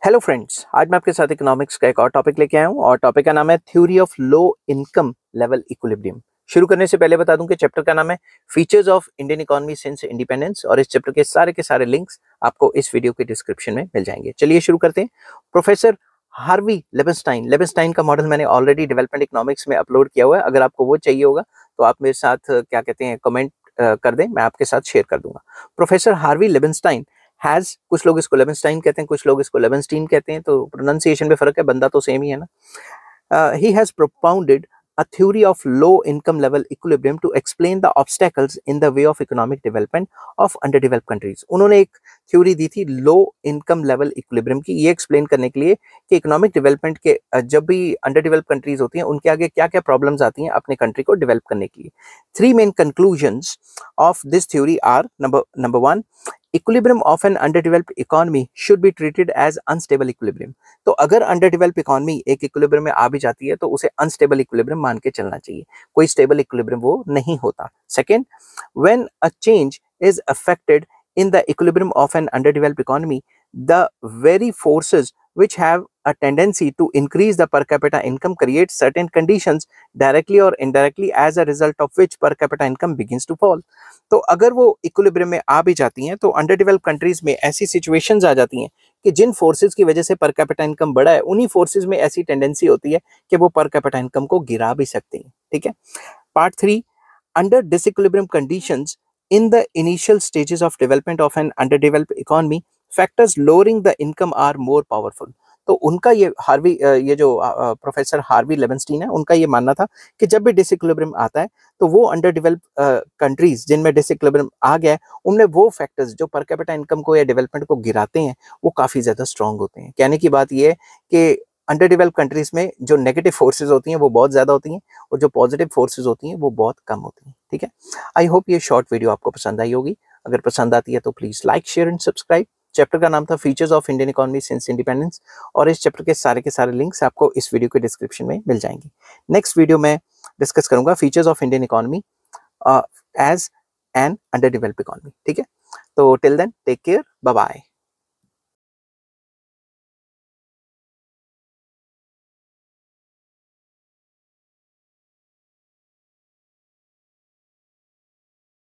Hello friends, आज मैं आपके साथ इकोनॉमिक्स का एक और टॉपिक लेके आया हूँ और टॉपिक का नाम है theory of low income level equilibrium. शुरू करने से पहले बता दूं कि चैप्टर का नाम है features of Indian economy since independence और इस चैप्टर के सारे लिंक्स आपको इस वीडियो के डिस्क्रिप्शन में मिल जाएंगे। चलिए शुरू करते हैं। प्रोफेसर हार्वी लेबनस्टाइन का मॉडल मैंने ऑलरेडी डेवलपमेंट इकोनॉमिक्स में अपलोड किया हुआ है। अगर आपको वो चाहिए होगा तो आप मेरे साथ क्या कहते हैं कमेंट कर दें, मैं आपके साथ शेयर कर दूंगा। प्रोफेसर हार्वी लेबनस्टाइन हैज, कुछ लोग इसको लेबनस्टाइन कहते हैं, कुछ लोग इसको लेबनस्टीन कहते हैं, तो प्रोनाउंसिएशन में फर्क है, बंदा तो सेम ही है ना। He has propounded a theory of low income level equilibrium to explain the obstacles in the way of economic development of underdeveloped countries। उन्होंने एक थ्योरी दी थी लो इनकम लेवल इक्विलिब्रियम की, ये एक्सप्लेन करने के लिए कि इकोनॉमिक डेवलपमेंट के जब भी अंडर डेवलप कंट्रीज होती हैं उनके आगे क्या क्या प्रॉब्लम्स आती हैं अपने कंट्री को डेवलप करने के लिए। Three main conclusions of this theory are, number one, equilibrium of an underdeveloped economy should be treated as unstable equilibrium. तो अगर अंडरडेवलप इकोनॉमी एक इक्विलिब्रियम में आ भी जाती है तो उसे अनस्टेबल इक्विलिब्रियम मान के चलना चाहिए, कोई स्टेबल इक्विलिब्रियम वो नहीं होता। Second, when a change is affected in the equilibrium of an underdeveloped economy, the very forces which have a tendency to increase the per capita income create certain conditions directly or indirectly, as a result of which per capita income begins to fall। तो अगर वो equilibrium में आ भी जाती हैं तो under develop countries में ऐसी सिचुएशंस आ जाती हैं कि जिन फोर्सेस की वजह से पर कैपिटा इनकम बढ़ा है उन्हीं फोर्सेस में ऐसी टेंडेंसी होती है कि वो पर कैपिटा इनकम को गिरा भी सकती हैं। ठीक है। Part three, under disequilibrium conditions in the initial stages of development of an underdeveloped economy, factors lowering the income are more powerful। तो उनका ये जो प्रोफेसर हार्वी लेबनस्टीन है, उनका ये मानना था कि जब भी डिसइक्विलिब्रियम आता है तो वो अंडर डेवलप कंट्रीज जिनमें डिसइक्विलिब्रियम आ गया है उनमें वो फैक्टर्स जो पर कैपिटा इनकम को या डेवलपमेंट को गिराते हैं वो काफ़ी ज़्यादा स्ट्रांग होते हैं। कहने की बात ये है कि अंडर डेवलप कंट्रीज में जो नेगेटिव फोर्सेज होती हैं वो बहुत ज़्यादा होती हैं और जो पॉजिटिव फोर्सेज होती हैं वो बहुत कम होती हैं। ठीक है। आई होप ये शॉर्ट वीडियो आपको पसंद आई होगी। अगर पसंद आती है तो please like, share and subscribe. Chapter का नाम था features of Indian economy since independence और इस चैप्टर के सारे लिंक्स आपको इस वीडियो के डिस्क्रिप्शन में मिल जाएंगे। नेक्स्ट वीडियो में डिस्कस करूंगा features of Indian economy as an under develop economy. ठीक है। तो till then take care, bye bye.